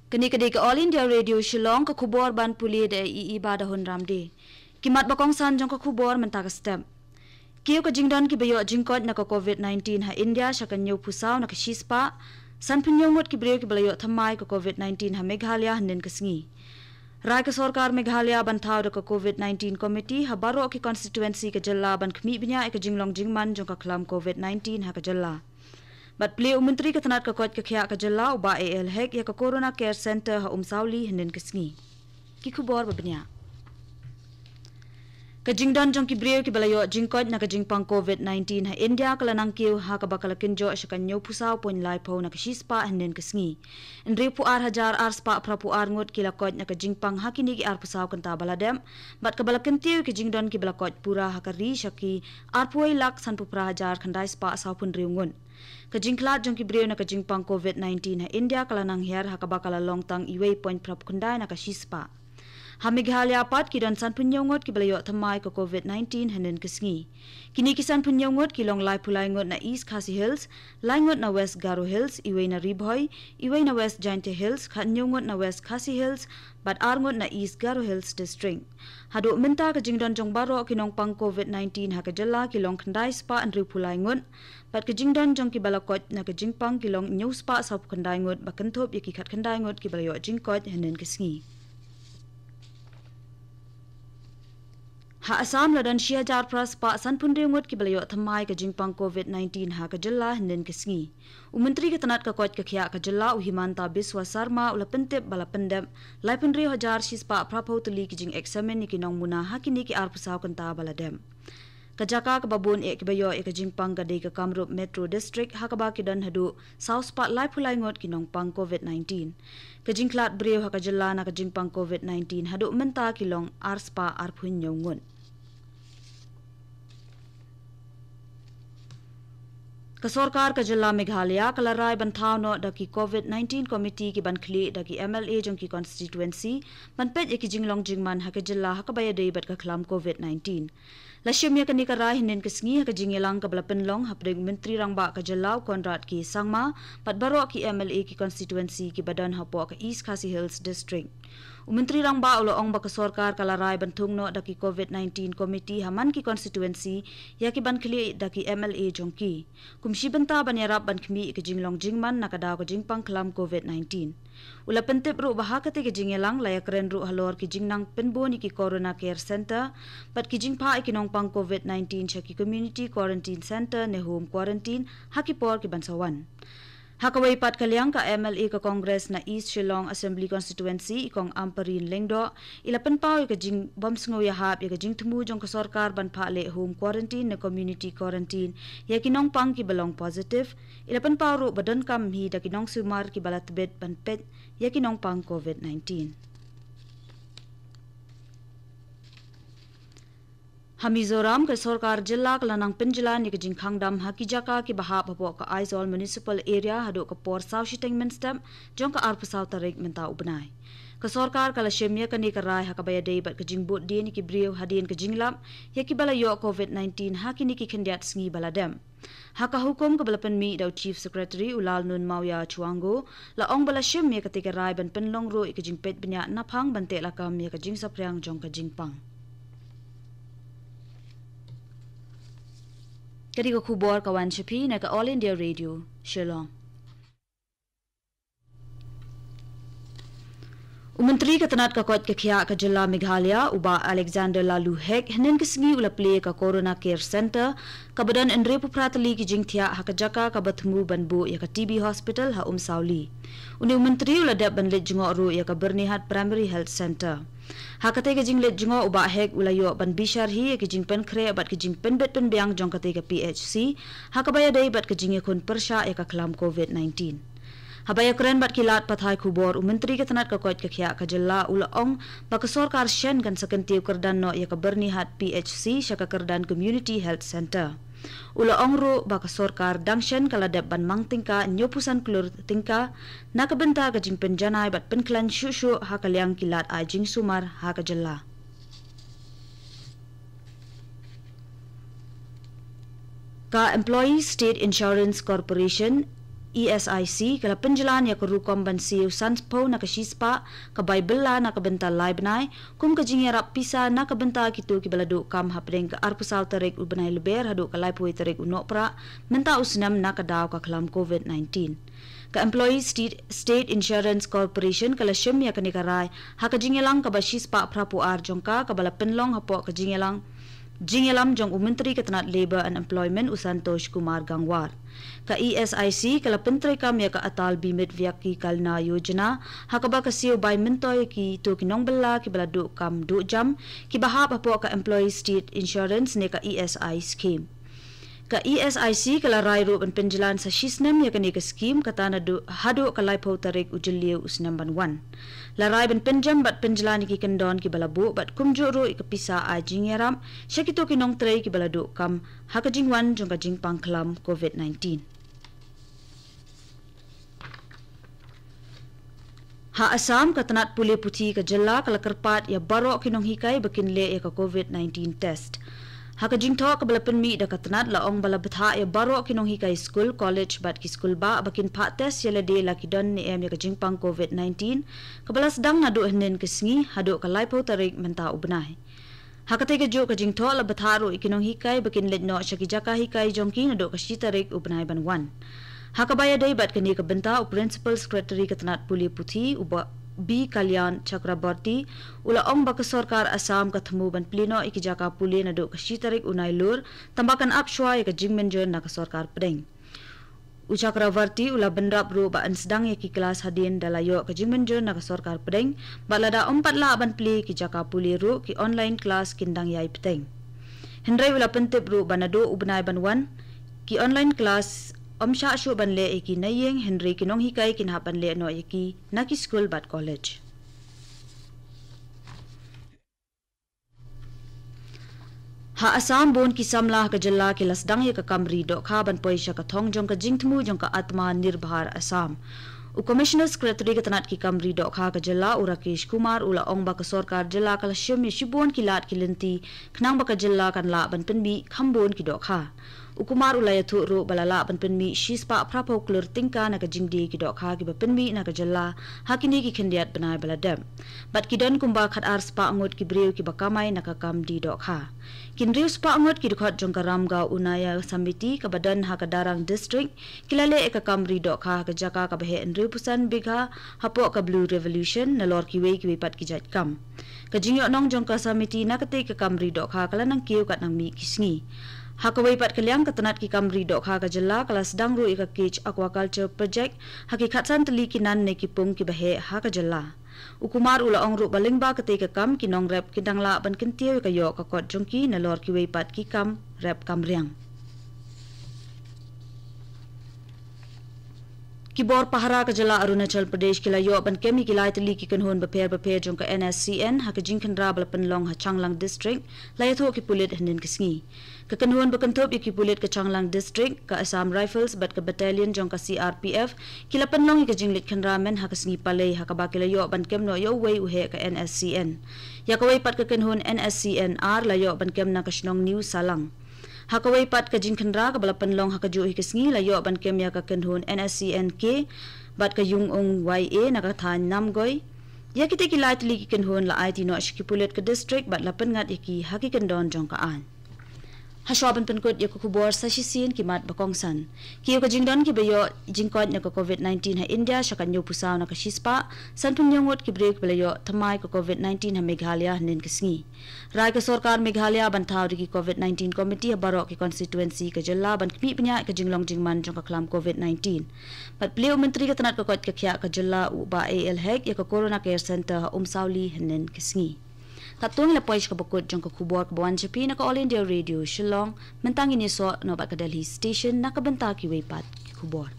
Kini ke All India Radio Shillong ke kubor ban puli de ibadah hun ramdi. Kimat bakong san jong ke kubor mentaka step. Kiyo ke jingdon ki bayo jingkot na ke COVID-19 ha India syakan nyu pusau na ke shispa. San penyongut ki bayo ki balayo thamai ke COVID-19 ha Meghalaya hanin kesengi. Rai ke sorkar Meghalaya bantau de ke COVID-19 committee ha baro ki constituency ke jella ban kemi bnya ke jinglong jingman jong ke kelam COVID-19 ha ke jella. Bat beliau menteri ketenat ke kot ke khia ke jela uba AL hek ya ke Corona Care Center ha Sauli henen kesengi. Ki kubor babnya. Ke jingdan jong ki brio ki balayo jingkot na ke jingpang COVID-19 ha India kelanang kiu ha ke bakal kinjo syakan nyo pusau pon lai pau na ke shispa henen kesengi. Endri pu ar hajar ar spa prapu ar ngut ki lakot na ke jingpang ha kini ki ar pusau kenta baladem. Bat ke balakin tiu ki jingdan ki balakot pura ha ke ri syaki ar puai lak san pu pra hajar khandai spa sau pun riungun. Kajingklat jong ki brio na kajingpang COVID-19 ha India kalanang hiar ha kabakala longtang iway point prap kundai na ka shispa. Ha Meghalaya pat ki dan san punyongot ki balayo thamai ke COVID-19 hanen kesengi. Kini kisan punyongot ki long lai pulai ngot na East Khasi Hills, lai ngot na West Garo Hills, iway na Ribhoy, iway na West Jainte Hills, khat nyongot na West Khasi Hills, bat arngot na East Garo Hills District. Hado minta ke jingdon jong baro kinong pang COVID-19 ha ke jela ki long khandai spa an riu pulai ngot, bat ke jingdon jong ki balakot na ke jingpang ki long nyu spa sa khandai ngot bakentop ye ki khat khandai ngot ki balayo jingkot hanen kesengi. Ha Assam ladan shiajar pras pa san punriungut ki balayo thamai ke jingpang COVID-19 ha ke jella henen kesengi. Menteri ke tenat ke kot ke khia ke jella Himanta Biswa Sarma ula pentep bala pendem lai punri hajar shispa prapau tuli ki jing examen ni kinong muna ha kini ki ar pusau kenta baladem. Kajaka ke babun ek bayo ek jingpang gadai ke Kamrup Metro District ha ke ba ki dan hadu South Spa lai pulai ngot kinong pang COVID-19. Ke jingklat brio ha ke jella na ke jingpang COVID-19 hadu menta kilong ar spa ar phun nyongun. Kesorkar ke jela Meghalaya kalarai bantau no daki COVID-19 committee ki bankhli daki MLA jong ki constituency banpet eki jinglong jingman ha ke jela ha ke bayadei bat ke kelam COVID-19. Lasyamya kani karai hinen kesengi ha ke jingelang ke balapen long ha pedeng menteri rangba ke jela Konrad ki sangma pat baro ki MLA ki constituency ki badan ha po ke East Khasi Hills district. Menteri rangba ulo ong ba kesorkar kalarai bantung no daki COVID-19 committee haman ki constituency ya ki bankhli daki MLA jongki. Kumshi benta banyarap ban khmi ke jinglong jingman nakadaw ke jingpang kelam COVID-19. Ula pentep ru bahakate ke jingelang layak ren ru halor ki jingnang penboni ki Corona Care Center pat ki jingpa ikinong pang COVID-19 syaki community quarantine center ne home quarantine hakipor ki bansawan. Hakaway pat kaliang ka MLA ka Congress na East Shillong Assembly Constituency ikong Amparin Lengdo ilapan pao ka jing bomsngo ya hap ya ka jing tumu jong ka sorkar ban phale home quarantine na community quarantine ya kinong pang ki balong positive ilapan pao ru badan kam hi da kinong sumar ki balatbet ban pet ya kinong pang COVID-19. Mizoram ke sorkar jilla kelanang penjela ni ke jingkhang dam hakijaka ki bahap hapo ka Aizol municipal area hado ka por sau shitengmen step jong ka ar pusau tarik menta ubnai. Ke sorkar kala shemya ka ni ka rai hakabaya dei bat ke jingbut di ni ki brio hadin ke jinglap ya ki balayo COVID-19 hakini ki khendiat sngi baladem. Haka hukum ke balapan mi daw Chief Secretary Ulal Nun Mauya Chuango la ong bala shemya ka tika rai ban penlong ro ik jingpet benya naphang bante lakam ya ka jing sapriang jong ka jingpang. Kadi ko kubor kawan Shapi na ka All India Radio, Shillong. Menteri ketenat ka kot ke khia ka jela Meghalaya uba Alexander Lalu hek henen kesengi ula play ka Corona Care Center ka badanendre pupratali ki jingthia ha ka jaka ka bathmu banbu ya ka TB Hospital ha Sauli. Uni menteri ula dap banlet jingo ru ya ka Bernihat Primary Health Center. Hakate ke jinglet jingo uba hek ula yo ban bishar hi ke jingpen kre bat ke jingpen bet pen biang jong kate ke PHC hakabaya dei bat ke jinge kun persha ya ka kelam COVID-19. Habaya keren bat kilat pathai kubor menteri ke tenat ka kot ke khia ka jella ula ong ba ke sorkar shen kan sakentiu kerdan no ya ka Bernihat PHC syaka kerdan Community Health Center. Ula ong ru ba ke sorkar dangshen kala dep ban mang tingka nyopusan klur tingka na ka benta ka jingpen janai bat penklan shu ha ka liang kilat a jing sumar ha ka jella. Ka Employees State Insurance Corporation ESIC kala penjalan ya kerukom ban siu sanspo na kashispa ka Bible na kabenta laibnai kum ka jingerap pisa na kabenta kitu ki baladu kam hapdeng ka arpusal tarek ubanai leber hadu ka laipoi tarek unopra menta usnam na kadaw ka kelam COVID-19 ka Employee State Insurance Corporation kala syem ya kanikarai ha ka jingelang ka bashispa prapu ar jongka ka bala penlong hapo ka jingelam jong Menteri Ketenat Labour and Employment Usantosh Kumar Gangwar ka ESIC kala pentri kam ya ka atal bimit vyaki kalna yojana hakaba ka siu bay mentoy ki to kinong bella ki bala du kam du jam ki bahap apo ka Employee State Insurance ne ka ESI scheme ka ESIC kala rairu ban penjalan sa shisnem ya kani ka scheme katana du hadu kalai pau tarik ujiliu usnam ban 1 larai ban penjam bat penjalan ki kendon ki balabu bat kumjuru ikapisa a jingeram syakito kinong trei ki baladu kam hakajingwan jongka jingpang kelam COVID-19 ha Assam katanat puli puti ka jela kala kerpat ya barok kinong hikai bakinle ya ka COVID-19 test haka jingtho ka balapan mi da katanat laong bala batha ya barok kinong hikai school college bat ki school ba bakin pa test ya lade la kidon ni em ya ka jingpang COVID-19 ka balas dang na do hnen kisngi hado ka laipo tarik menta ubnai haka te ka jo ka jingtho la batharo ikinong hikai bakin ledno shaki jaka hikai jongki na do ka shitarik ubnai ban 1 haka baya dai bat kani ka benta u principal secretary katanat puli puthi uba B. Kalyan Chakraborty ula ong baka sorkar Assam kathamu ban pleno ikijaka puli na do kashitarik unai lur tambakan apshwa ka jingmenjon na ka sorkar preng u Chakraborty ula bendrap ru ba ansdang ki kelas hadin dalayo ka jingmenjon na ka sorkar preng balada 4 la ban pli kijaka puli ru ki online class kindang yai peteng hendrai ula pentip ru banado ubnai ban 1 ki online class Omsha shu ban le eki nayeng Henry kinong hikai kinha ban le no eki naki school bat college ha Assam bon ki samla ka jalla ki lasdang ye ka kamri do kha ban poisha ka thong jong ka jingthmu jong ka atma nirbhar Assam u commissioner secretary ka tanat ki kamri do kha ka jalla u Rakesh Kumar ula ong ba ka sorkar jalla ka lashim ye shibon ki lat ki linti khnang ba ka jalla kan la ban penbi khambon ki do kha Ukumar ulaya thu ru balala ban penmi shispa prapo klur tingka na ka jingdi ki dok ha ki ba penmi na ka jalla hakini ki khendiat banai baladam bat ki don kumba khat ar spa angot ki breu ki bakamai na ka kam di dok ha kin riu spa angot ki dkhot jong ka ramga unaya samiti ka badan ha ka darang district kilale e ka kamri dok ha ka jaka ka bahe riu pusan bigha hapo ka blue revolution na lor ki wei ki pat ki jat kam ka jingyo nong jong ka samiti na ka te ka kamri dok ha kala nang kiu kat nang mi kisngi Hakawai pat kaliang katanat ki kamri dok ha ka jalla kelas dangru ika kich aquaculture project hakikat san teli kinan ne ki pung ki bahe ha ka jalla ukumar ula ongru balingba kate ka kam kinong rep kidangla ban kintieu ka yo ka kot jongki na lor ki wei pat ki kam rep kamriang Kibor pahara ka jala Arunachal Pradesh kila yo ban kemi kilai teli ki kanhon baper jong ka NSCN ha ka jingkan ra balapan long ha Changlang district layatho ki pulit hnin kisngi ka kanhon bakantop ki pulit ka Changlang district ka Assam Rifles bat ka battalion jong ka CRPF kila panlong ka jinglit khanra men ha kasngi palay ha ka ba kila yo ban kemno yo wei uhe ka NSCN ya ka wei pat ka kanhon NSCN R layo ban kem na ka Shnong New Salang Hakawai pat ka jingkhandra ka balapan long hakajo ikisngi layo ban kemya ka kanhon NSCNK bat ka yung ong YA nakathan namgoy yakite ki lightly ki kanhon la IT no shikipulet ka district bat lapan ngat iki hakikandon jong kaan Haswaban penkut ya kukubor sa shisin kimat bakongsan. Kiyo ka jingdon ki bayo jingkot na ka COVID-19 ha India syakan nyo pusaw na ka shispa san punyongot ki break balayo tamay ka COVID-19 ha Meghalaya nin kasngi. Rai ka sorkar Meghalaya bantaw di ki COVID-19 committee ha barok ki constituency ka jalla ban kmi panya ka jinglong jingman jong ka klam COVID-19. Pat pleo menteri ka tanat ka kot ka kya ka jalla u ba AL hek ya ka corona care center ha umsawli nin kasngi. Katong la poish ka bukod jong ka kubor ka buwan chapi na ka All India Radio Shillong mentang ini so no ba ka Delhi station na kabanta ki weipat kubor.